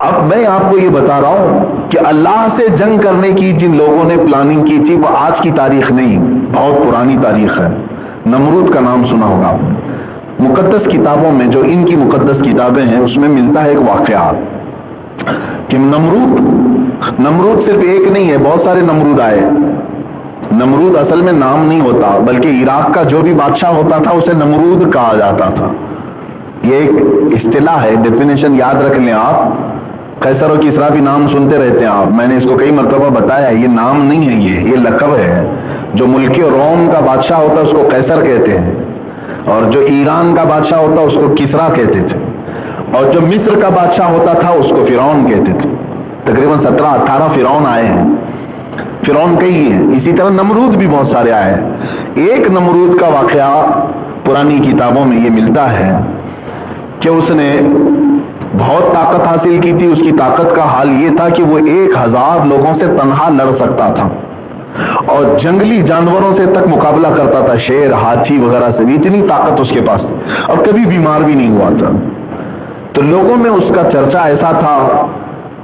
اب میں آپ کو یہ بتا رہا ہوں کہ اللہ سے جنگ کرنے کی جن لوگوں نے پلاننگ کی تھی وہ آج کی تاریخ نہیں، بہت پرانی تاریخ ہے۔ نمرود کا نام سنا ہوگا آپ نے، مقدس کتابوں میں جو ان کی مقدس کتابیں ہیں اس میں ملتا ہے ایک واقعہ کہ نمرود صرف ایک نہیں ہے، بہت سارے نمرود آئے۔ نمرود اصل میں نام نہیں ہوتا، بلکہ عراق کا جو بھی بادشاہ ہوتا تھا اسے نمرود کہا جاتا تھا۔ یہ ایک اصطلاح ہے، ڈیفینیشن یاد رکھ لیں آپ۔ قیصر و کسریٰ بھی نام سنتے رہتے ہیں آپ، میں نے اس کو کئی مرتبہ بتایا ہے، یہ نام نہیں ہے، یہ لقب ہے۔ جو ملک روم کا بادشاہ ہوتا ہے اس کو قیصر کہتے ہیں، اور جو ایران کا بادشاہ ہوتا ہے اس کو کسریٰ کہتے تھے، اور جو مصر کا بادشاہ ہوتا تھا اس کو فرعون کہتے تھے۔ تقریباً 17-18 فرعون آئے ہیں، فرعون کئی ہیں، اسی طرح نمرود بھی بہت سارے آئے ہیں۔ ایک نمرود کا واقعہ پرانی کتابوں میں یہ ملتا ہے کہ اس نے بہت طاقت حاصل کی تھی۔ اس کی طاقت کا حال یہ تھا کہ وہ 1000 لوگوں سے تنہا لڑ سکتا تھا، اور جنگلی جانوروں سے تک مقابلہ کرتا تھا، شیر، ہاتھی وغیرہ سے بھی، اتنی طاقت اس کے پاس، اور کبھی بیمار بھی نہیں ہوا تھا۔ تو لوگوں میں اس کا چرچا ایسا تھا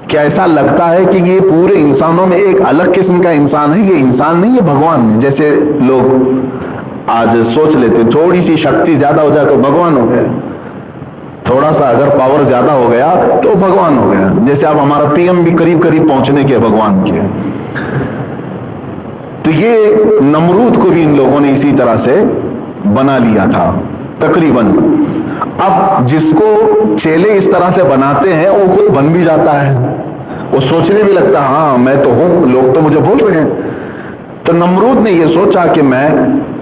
کہ ایسا لگتا ہے کہ یہ پورے انسانوں میں ایک الگ قسم کا انسان ہے، یہ انسان نہیں، یہ بھگوان ہے۔ جیسے لوگ آج سوچ لیتے تھوڑی سی شکتی زیادہ ہو جائے تو بھگوان ہو گیا، تھوڑا سا اگر پاور زیادہ ہو گیا تو بھگوان ہو گیا۔ جیسے اب ہمارا پی ایم بھی قریب پہنچنے کے بھگوان کے۔ تو یہ نمرود کو بھی ان لوگوں نے اسی طرح سے بنا لیا تھا تقریباً۔ اب جس کو چیلے اس طرح سے بناتے ہیں وہ خود بن بھی جاتا ہے، وہ سوچنے بھی لگتا ہے ہاں میں تو ہوں، لوگ تو مجھے بول رہے ہیں۔ تو نمرود نے یہ سوچا کہ میں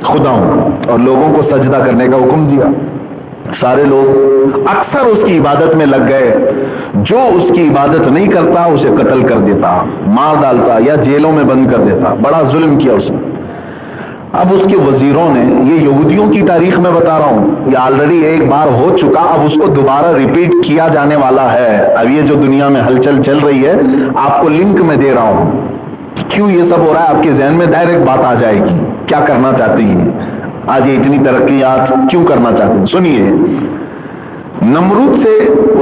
خدا ہوں، اور لوگوں کو سجدہ کرنے کا حکم دیا۔ سارے لوگ اکثر اس کی عبادت میں لگ گئے، جو اس کی عبادت نہیں کرتا اسے قتل کر دیتا، مار ڈالتا یا جیلوں میں بند کر دیتا، بڑا ظلم کیا اس نے۔ اب اس کے وزیروں نے، یہ یہودیوں کی تاریخ میں بتا رہا ہوں، یہ آلریڈی ایک بار ہو چکا، اب اس کو دوبارہ ریپیٹ کیا جانے والا ہے۔ اب یہ جو دنیا میں ہلچل چل رہی ہے، آپ کو لنک میں دے رہا ہوں، کیوں یہ سب ہو رہا ہے، آپ کے ذہن میں ڈائریکٹ بات آ جائے گی، کیا کرنا چاہتی ہیں آج یہ اتنی ترقیات کیوں کرنا چاہتے ہیں۔ سنیے، نمرود سے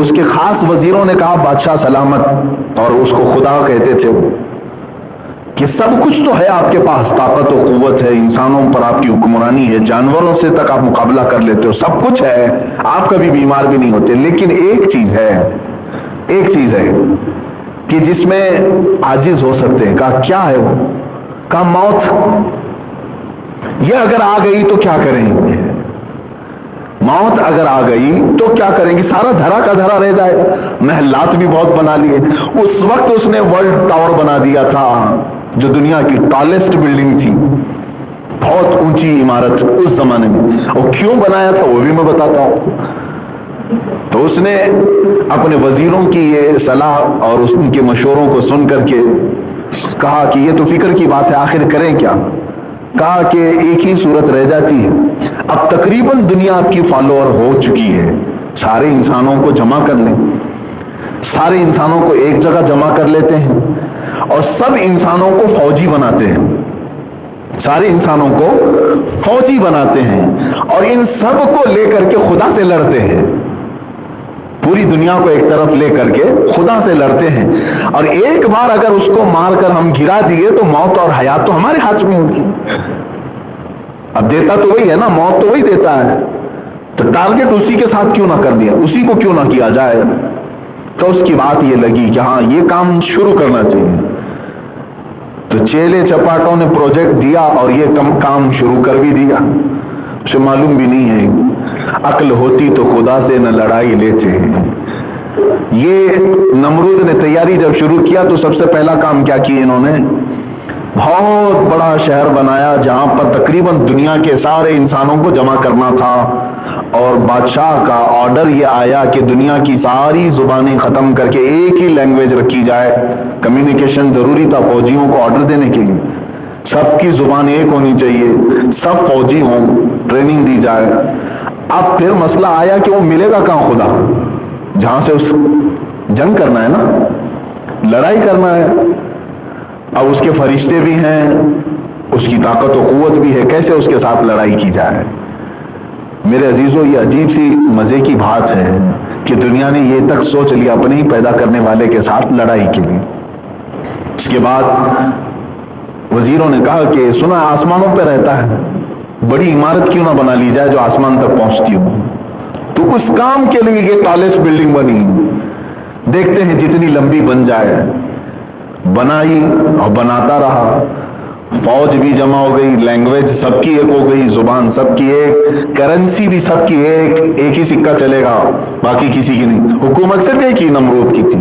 اس کے خاص وزیروں نے کہا بادشاہ سلامت، اور اس کو خدا کہتے تھے کہ سب کچھ تو ہے آپ کے پاس، طاقت و قوت ہے، انسانوں پر آپ کی حکمرانی ہے، جانوروں سے تک آپ مقابلہ کر لیتے ہو، سب کچھ ہے، آپ کبھی بیمار بھی نہیں ہوتے، لیکن ایک چیز ہے کہ جس میں عاجز ہو سکتے ہیں۔ کہا کیا ہے وہ؟ کہا موت۔ یہ اگر آ گئی تو کیا کریں گے؟ موت اگر آ گئی تو کیا کریں گے؟ سارا دھرا کا دھرا رہ جائے گا۔ محلات بھی بہت بنا لیے، اس وقت اس نے ورلڈ ٹاور بنا دیا تھا، جو دنیا کی ٹالسٹ بلڈنگ تھی، بہت اونچی عمارت اس زمانے میں۔ اور کیوں بنایا تھا وہ بھی میں بتاتا ہوں۔ تو اس نے اپنے وزیروں کی یہ صلاح اور ان کے مشوروں کو سن کر کے کہا کہ یہ تو فکر کی بات ہے، آخر کریں کیا؟ کہا کہ ایک ہی صورت رہ جاتی ہے، اب تقریباً دنیا آپ کی فالوور ہو چکی ہے، سارے انسانوں کو جمع کر لیں، سارے انسانوں کو ایک جگہ جمع کر لیتے ہیں، اور سب انسانوں کو فوجی بناتے ہیں، سارے انسانوں کو فوجی بناتے ہیں، اور ان سب کو لے کر کے خدا سے لڑتے ہیں، پوری دنیا کو ایک طرف لے کر کے خدا سے لڑتے ہیں، اور ایک بار اگر اس کو مار کر ہم گرا دیے تو موت اور حیات تو ہمارے ہاتھ میں ہوگی۔ اب دیتا تو وہی ہے نا، موت تو وہی دیتا ہے، تو ٹارگٹ اسی کے ساتھ کیوں نہ کر دیا، اسی کو کیوں نہ کیا جائے۔ تو اس کی بات یہ لگی کہ ہاں یہ کام شروع کرنا چاہیے۔ تو چیلے چپاٹوں نے پروجیکٹ دیا اور یہ کام شروع کر بھی دیا۔ اسے معلوم بھی نہیں ہے، عقل ہوتی تو خدا سے نہ لڑائی لیتے ہیں۔ یہ نمرود نے تیاری جب شروع کیا تو سب سے پہلا کام کیا کیا انہوں نے؟ بہت بڑا شہر بنایا جہاں پر تقریباً دنیا کے سارے انسانوں کو جمع کرنا تھا، اور بادشاہ کا آرڈر یہ آیا کہ دنیا کی ساری زبانیں ختم کر کے ایک ہی لینگویج رکھی جائے۔ کمیونیکیشن ضروری تھا فوجیوں کو آرڈر دینے کے لیے، سب کی زبان ایک ہونی چاہیے، سب فوجی ہوں، ٹریننگ دی جائے۔ اب پھر مسئلہ آیا کہ وہ ملے گا کہاں خدا، جہاں سے اس جنگ کرنا ہے نا، لڑائی کرنا ہے۔ اب اس کے فرشتے بھی ہیں، اس کی طاقت و قوت بھی ہے، کیسے اس کے ساتھ لڑائی کی جائے؟ میرے عزیزو، یہ عجیب سی مزے کی بات ہے کہ دنیا نے یہ تک سوچ لیا اپنے ہی پیدا کرنے والے کے ساتھ لڑائی کے لیے۔ اس کے بعد وزیروں نے کہا کہ سنا آسمانوں پہ رہتا ہے، بڑی عمارت کیوں نہ بنا لی جائے جو آسمان تک پہنچتی ہو۔ تو اس کام کے لیے یہ ٹالسٹ بلڈنگ بنی، دیکھتے ہیں جتنی لمبی بن جائے۔ بنائی اور بناتا رہا، فوج بھی جمع ہو گئی، لینگویج سب کی ایک ہو گئی، زبان سب کی ایک، کرنسی بھی سب کی ایک ہی سکہ چلے گا، باقی کسی کی نہیں، حکومت صرف ایک ہی نمرود کی تھی۔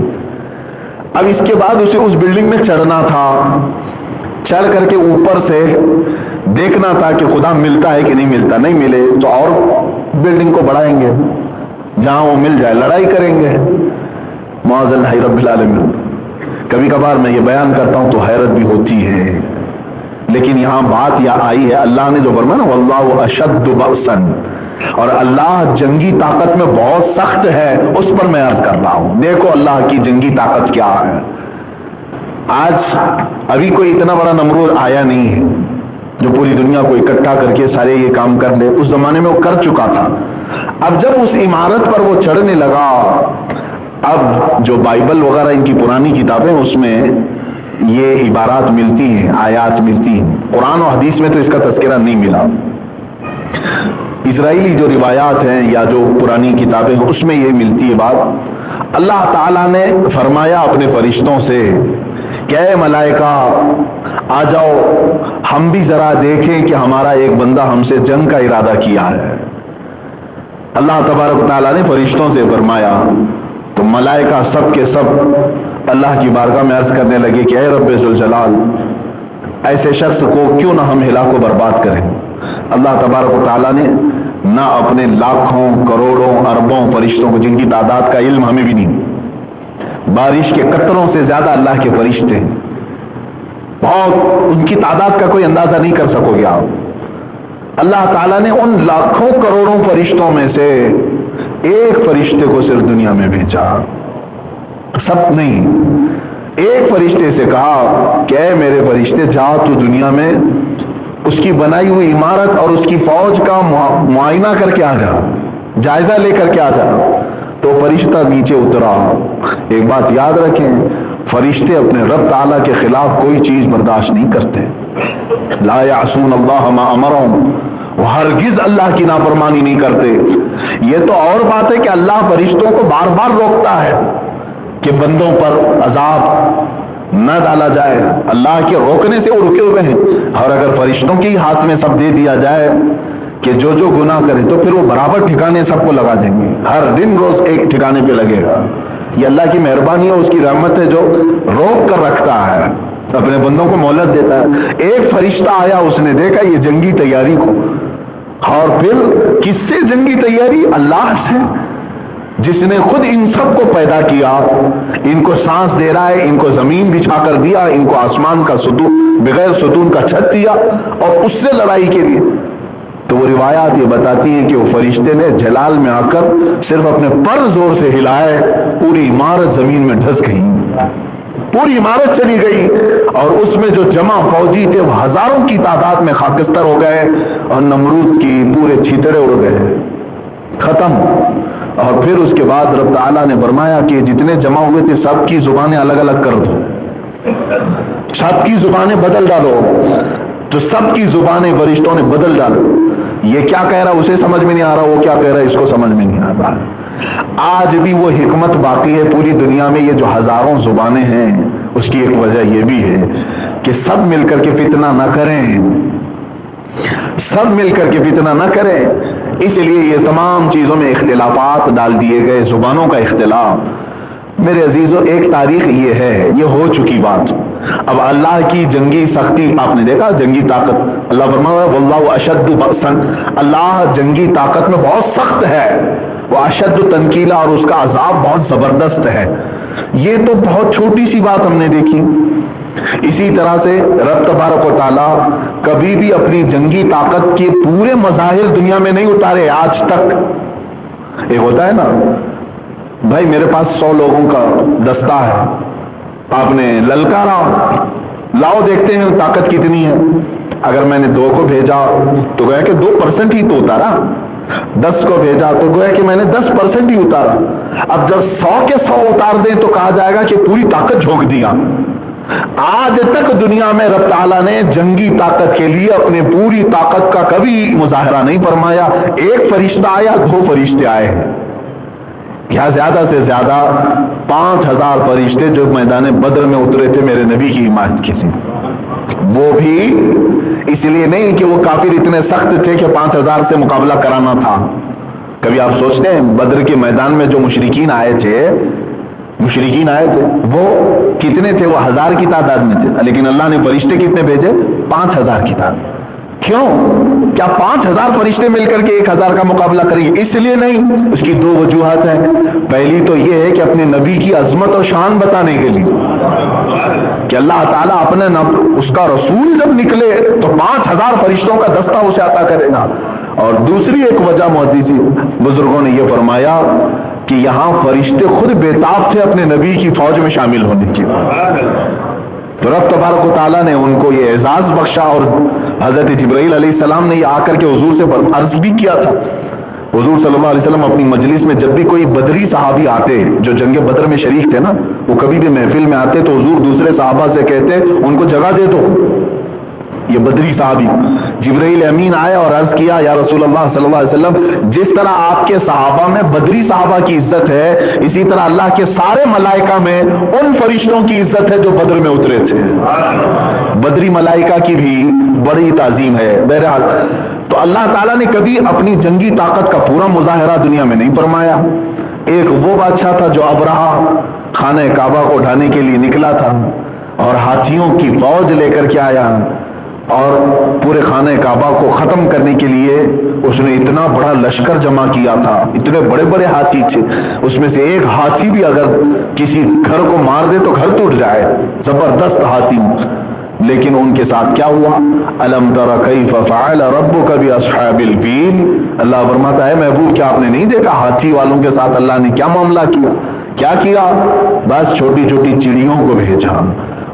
اب اس کے بعد اسے اس بلڈنگ میں چڑھنا تھا، چڑھ کر کے اوپر سے دیکھنا تھا کہ خدا ملتا ہے کہ نہیں ملتا، نہیں ملے تو اور بلڈنگ کو بڑھائیں گے، جہاں وہ مل جائے لڑائی کریں گے۔ معاذ اللہ رب العالمین۔ کبھی کبھار میں یہ بیان کرتا ہوں تو حیرت بھی ہوتی ہے، لیکن یہاں بات یہ آئی ہے، اللہ نے جو فرمایا نا واللہ اشد بأسا، اور اللہ جنگی طاقت میں بہت سخت ہے، اس پر میں عرض کر رہا ہوں۔ دیکھو اللہ کی جنگی طاقت کیا ہے۔ آج ابھی کوئی اتنا بڑا نمرود آیا نہیں ہے جو پوری دنیا کو اکٹھا کر کے سارے یہ کام کر لے، اس زمانے میں وہ کر چکا تھا۔ اب جب اس عمارت پر وہ چڑھنے لگا، اب جو بائبل وغیرہ ان کی پرانی کتابیں اس میں یہ عبارات ملتی ہیں، آیات ملتی ہیں، قرآن و حدیث میں تو اس کا تذکرہ نہیں ملا۔ اسرائیلی جو روایات ہیں یا جو پرانی کتابیں ہیں اس میں یہ ملتی ہے بات۔ اللہ تعالیٰ نے فرمایا اپنے فرشتوں سے کہ اے ملائکہ آ جاؤ، ہم بھی ذرا دیکھیں کہ ہمارا ایک بندہ ہم سے جنگ کا ارادہ کیا ہے۔ اللہ تبارک و تعالیٰ نے فرشتوں سے فرمایا تو ملائکہ سب کے سب اللہ کی بارگاہ میں عرض کرنے لگے کہ اے رب ذوالجلال، ایسے شخص کو کیوں نہ ہم ہلاک و برباد کریں۔ اللہ تبارک و تعالیٰ نے نہ اپنے لاکھوں کروڑوں اربوں فرشتوں کو، جن کی تعداد کا علم ہمیں بھی نہیں، بارش کے قطروں سے زیادہ اللہ کے فرشتے ہیں، بہت، ان کی تعداد کا کوئی اندازہ نہیں کر سکو گے آپ۔ اللہ تعالیٰ نے ان لاکھوں کروڑوں فرشتوں میں سے ایک فرشتے کو صرف دنیا میں بھیجا، سب نہیں، ایک فرشتے سے کہا کہ اے میرے فرشتے جا تو دنیا میں اس کی بنائی ہوئی عمارت اور اس کی فوج کا معائنہ کر کے آ جا، جائزہ لے کر کے آ جا۔ تو فرشتہ نیچے اترا۔ ایک بات یاد رکھیں، فرشتے اپنے رب تعالیٰ کے خلاف کوئی چیز برداشت نہیں کرتے۔ لا یعصون اللہ ما امرہم، وہ ہرگز اللہ کی نافرمانی نہیں کرتے۔ یہ تو اور بات ہے کہ اللہ فرشتوں کو بار بار روکتا ہے کہ بندوں پر عذاب نہ ڈالا جائے، اللہ کے روکنے سے وہ رکے ہوئے ہیں۔ اور اگر فرشتوں کے ہاتھ میں سب دے دیا جائے کہ جو جو گناہ کرے تو پھر وہ برابر ٹھکانے سب کو لگا دیں گے، ہر دن روز ایک ٹھکانے پہ لگے گا۔ یہ اللہ کی مہربانی ہے، اس کی رحمت ہے جو روک کر رکھتا ہے، اپنے بندوں کو مہلت دیتا ہے۔ ایک فرشتہ آیا، اس نے دیکھا یہ جنگی تیاری کو، اور پھر کس سے جنگی تیاری؟ اللہ سے، جس نے خود ان سب کو پیدا کیا، ان کو سانس دے رہا ہے، ان کو زمین بچھا کر دیا، ان کو آسمان کا ستون بغیر ستون کا چھت دیا، اور اس سے لڑائی کے لیے۔ تو وہ روایات یہ بتاتی ہیں کہ وہ فرشتے نے جلال میں آ کر صرف اپنے پر زور سے ہلائے، پوری عمارت زمین میں دھس گئی، پوری عمارت چلی گئی، اور اس میں جو جمع فوجی تھے وہ ہزاروں کی تعداد میں خاکستر ہو گئے، اور نمرود کی پورے چھیتڑے اڑ گئے، ختم۔ اور پھر اس کے بعد رب تعالیٰ نے فرمایا کہ جتنے جمع ہوئے تھے سب کی زبانیں الگ الگ کر دو، سب کی زبانیں بدل ڈالو۔ تو سب کی زبانیں فرشتوں نے بدل ڈالو۔ یہ کیا کہہ رہا اسے سمجھ میں نہیں آ رہا، وہ کیا کہہ رہا ہے اس کو سمجھ میں نہیں آ رہا۔ آج بھی وہ حکمت باقی ہے پوری دنیا میں، یہ جو ہزاروں زبانیں ہیں اس کی ایک وجہ یہ بھی ہے کہ سب مل کر کے فتنہ نہ کریں، سب مل کر کے فتنہ نہ کریں، اس لیے یہ تمام چیزوں میں اختلافات ڈال دیے گئے، زبانوں کا اختلاف۔ میرے عزیزو، ایک تاریخ یہ ہے، یہ ہو چکی بات۔ اب اللہ کی جنگی سختی آپ نے دیکھا، جنگی طاقت، اللہ فرمایا واللہ اشد بأسا، اللہ جنگی طاقت میں بہت سخت ہے، وہ اشد تنکیلا، اور اس کا عذاب بہت زبردست ہے۔ یہ تو بہت چھوٹی سی بات ہم نے دیکھی۔ اسی طرح سے رب تبارک و تعالیٰ کبھی بھی اپنی جنگی طاقت کے پورے مظاہر دنیا میں نہیں اتارے آج تک۔ ایک ہوتا ہے نا بھائی میرے پاس 100 لوگوں کا دستہ ہے، آپ نے للکارا، لاؤ دیکھتے ہیں طاقت کتنی ہے۔ اگر میں نے 2 کو بھیجا تو گویا کہ 2% ہی تو اتارا، 10 کو بھیجا تو گویا کہ میں نے 10% ہی اتارا۔ اب جب 100 کے 100 اتار دیں تو کہا جائے گا کہ پوری طاقت جھونک دیا. آج تک دنیا میں رب تعالیٰ نے جنگی طاقت کے لیے اپنے پوری طاقت کا کبھی مظاہرہ نہیں فرمایا. ایک فرشتہ آیا, 2 فرشتے آئے ہیں, یا زیادہ سے زیادہ 5000 فرشتے جو میدان بدر میں اترے تھے میرے نبی کی حمایت کے لیے. وہ بھی اس لیے نہیں کہ وہ کافر اتنے سخت تھے کہ 5000 سے مقابلہ کرانا تھا. کبھی آپ سوچتے ہیں بدر کے میدان میں جو مشرکین آئے تھے وہ کتنے تھے؟ وہ 1000 کی تعداد میں تھے, لیکن اللہ نے فرشتے کتنے بھیجے؟ 5000 کی تعداد. کیوں؟ کیا 5000 فرشتے مل کر کے 1000 کا مقابلہ کریں گے؟ اس لیے نہیں. اس کی 2 وجوہات ہیں. پہلی تو یہ ہے کہ اپنے نبی کی عظمت اور شان بتانے کے لیے کہ اللہ تعالیٰ اپنے اس کا رسول جب نکلے تو 5000 فرشتوں کا دستہ اسے عطا کرے گا. اور دوسری ایک وجہ محدثین بزرگوں نے یہ فرمایا کہ یہاں فرشتے خود بےتاب تھے اپنے نبی کی فوج میں شامل ہونے کے, تو رب تبارک و تعالیٰ نے ان کو یہ اعزاز بخشا. اور حضرت جبرائیل علیہ السلام نے یہ آ کر کے حضور سے عرض بھی کیا تھا. حضور صلی اللہ علیہ وسلم اپنی مجلس میں جب بھی کوئی بدری صحابی آتے جو جنگ بدر میں شریک تھے نا, وہ کبھی بھی محفل میں آتے تو حضور دوسرے صحابہ سے کہتے ان کو جگہ دے دو. یہ بدری صحابی جبرائیل امین آیا اور عرض کیا یا رسول اللہ صلی اللہ علیہ وسلم, جس طرح آپ کے صحابہ میں بدری صحابہ کی عزت ہے, اسی طرح اللہ کے سارے ملائکہ میں ان فرشتوں کی عزت ہے جو بدر میں اترے تھے. بدری ملائکہ کی بھی بڑی تعظیم ہے. بہرحال تو اللہ تعالیٰ نے کبھی اپنی جنگی طاقت کا پورا مظاہرہ دنیا میں نہیں فرمایا. ایک وہ بادشاہ تھا جو ابرہہ خانہ کعبہ کو اٹھانے کے لیے نکلا تھا اور ہاتھیوں کی فوج لے کر کے آیا اور پورے خانہ کعبہ کو ختم کرنے کے لیے اس نے اتنا بڑا لشکر جمع کیا تھا. اتنے بڑے بڑے ہاتھی تھے, اس میں سے ایک ہاتھی بھی اگر کسی گھر کو مار دے تو گھر ٹوٹ جائے, زبردست ہاتھی. لیکن ان کے ساتھ کیا ہوا؟ الم تر کیف فعل ربک باصحاب الفیل. اللہ فرماتا ہے محبوب کیا آپ نے نہیں دیکھا ہاتھی والوں کے ساتھ اللہ نے کیا معاملہ کیا کیا؟ بس چھوٹی چھوٹی چڑیوں کو بھیجا,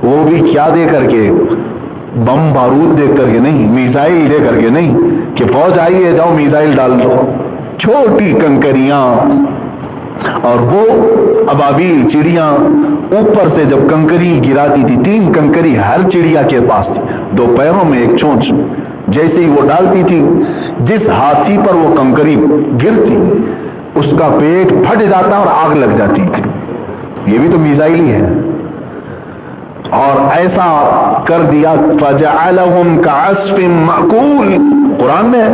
وہ بھی کیا دے کر کے؟ بم بارود دے کر کے نہیں, میزائل دے کر کے نہیں کہ فوج آئی ہے جاؤ میزائل ڈال دو. چھوٹی کنکریاں اور وہ ابابیل چڑیاں اوپر سے جب کنکری گراتی تھی, 3 کنکری ہر چڑیا کے پاس تھی, 2 پیروں میں 1 چونچ, جیسے ہی وہ ڈالتی تھی جس ہاتھی پر وہ کنکری گرتی اس کا پیٹ پھٹ جاتا اور آگ لگ جاتی تھی. یہ بھی تو میزائل ہی ہے. اور ایسا کر دیا فَجَعَلَهُمْ كَعَصْفٍ مَأْكُولٍ. قرآن میں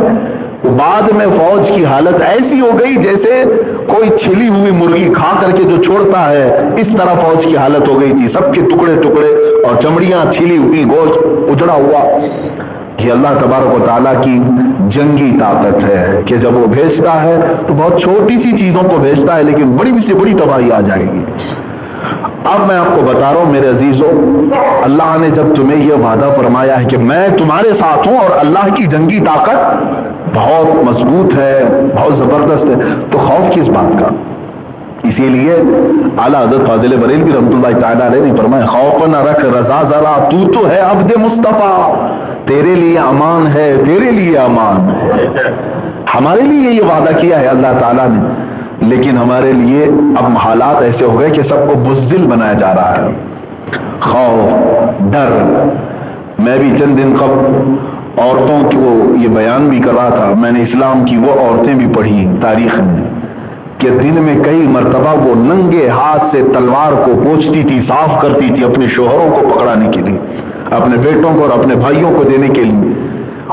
بعد میں فوج کی حالت ایسی ہو گئی جیسے کوئی چھلی ہوئی مرغی کھا کر کے جو چھوڑتا ہے, اس طرح فوج کی حالت ہو گئی تھی. سب کے ٹکڑے ٹکڑے اور چمڑیاں چھلی ہوئی, گوشت اجڑا ہوا. یہ اللہ تبارک و تعالیٰ کی جنگی طاقت ہے کہ جب وہ بھیجتا ہے تو بہت چھوٹی سی چیزوں کو بھیجتا ہے لیکن بڑی سے بڑی تباہی آ جائے گی. اب میں آپ کو بتا رہا ہوں میرے عزیزوں, اللہ نے جب تمہیں یہ وعدہ فرمایا ہے کہ میں تمہارے ساتھ ہوں اور اللہ کی جنگی طاقت بہت مضبوط ہے, بہت زبردست ہے, تو خوف کس بات کا؟ اسی لیے اعلیٰ حضرت فاضل بریلوی رحمۃ اللہ تعالیٰ علیہ نے فرمایا خوف نہ رکھ رضا ذرا, تو ہے عبد مصطفیٰ, تیرے لیے امان ہے, تیرے لیے امان ہے. ہمارے لیے یہ وعدہ کیا ہے اللہ تعالیٰ نے, لیکن ہمارے لیے اب حالات ایسے ہو گئے کہ سب کو بزدل بنایا جا رہا ہے. خوف, ڈر. میں بھی چند دن قبل عورتوں کو یہ بیان بھی کر رہا تھا. میں نے اسلام کی وہ عورتیں بھی پڑھی تاریخ میں کہ دن میں کئی مرتبہ وہ ننگے ہاتھ سے تلوار کو پوچھتی تھی, صاف کرتی تھی اپنے شوہروں کو پکڑانے کے لیے, اپنے بیٹوں کو اور اپنے بھائیوں کو دینے کے لیے.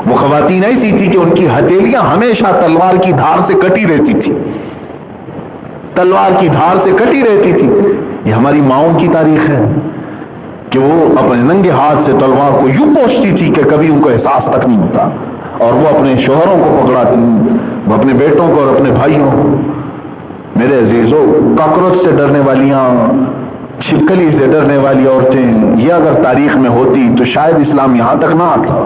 وہ خواتین ایسی تھی کہ ان کی ہتھیلیاں ہمیشہ تلوار کی دھار سے کٹی رہتی تھی, تلوار کی دھار سے کٹی رہتی تھی. یہ ہماری ماؤں کی تاریخ ہے کہ وہ اپنے ننگے ہاتھ سے تلوار کو یوں پوچھتی تھی کہ کبھی ان کو احساس تک نہیں ہوتا, اور وہ اپنے شوہروں کو پکڑاتی, وہ اپنے بیٹوں کو اور اپنے بھائیوں. میرے عزیزوں, کاکروچ سے ڈرنے والیاں, چھپکلی سے ڈرنے والی عورتیں, یہ اگر تاریخ میں ہوتی تو شاید اسلام یہاں تک نہ آتا.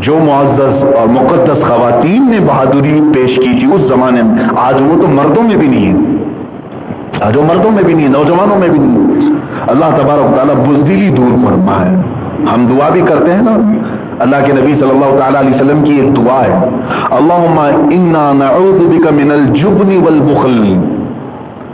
جو معزز اور مقدس خواتین نے بہادری پیش کی تھی اس زمانے میں, آج وہ تو مردوں میں بھی نہیں ہے, آج وہ مردوں میں بھی نہیں, نوجوانوں میں بھی نہیں. اللہ تبارک تعالیٰ بزدلی دور فرمائے. ہم دعا بھی کرتے ہیں نا, اللہ کے نبی صلی اللہ تعالیٰ علیہ وسلم کی ایک دعا ہے, اللہم انا نعوذ بک من الجبن والبخل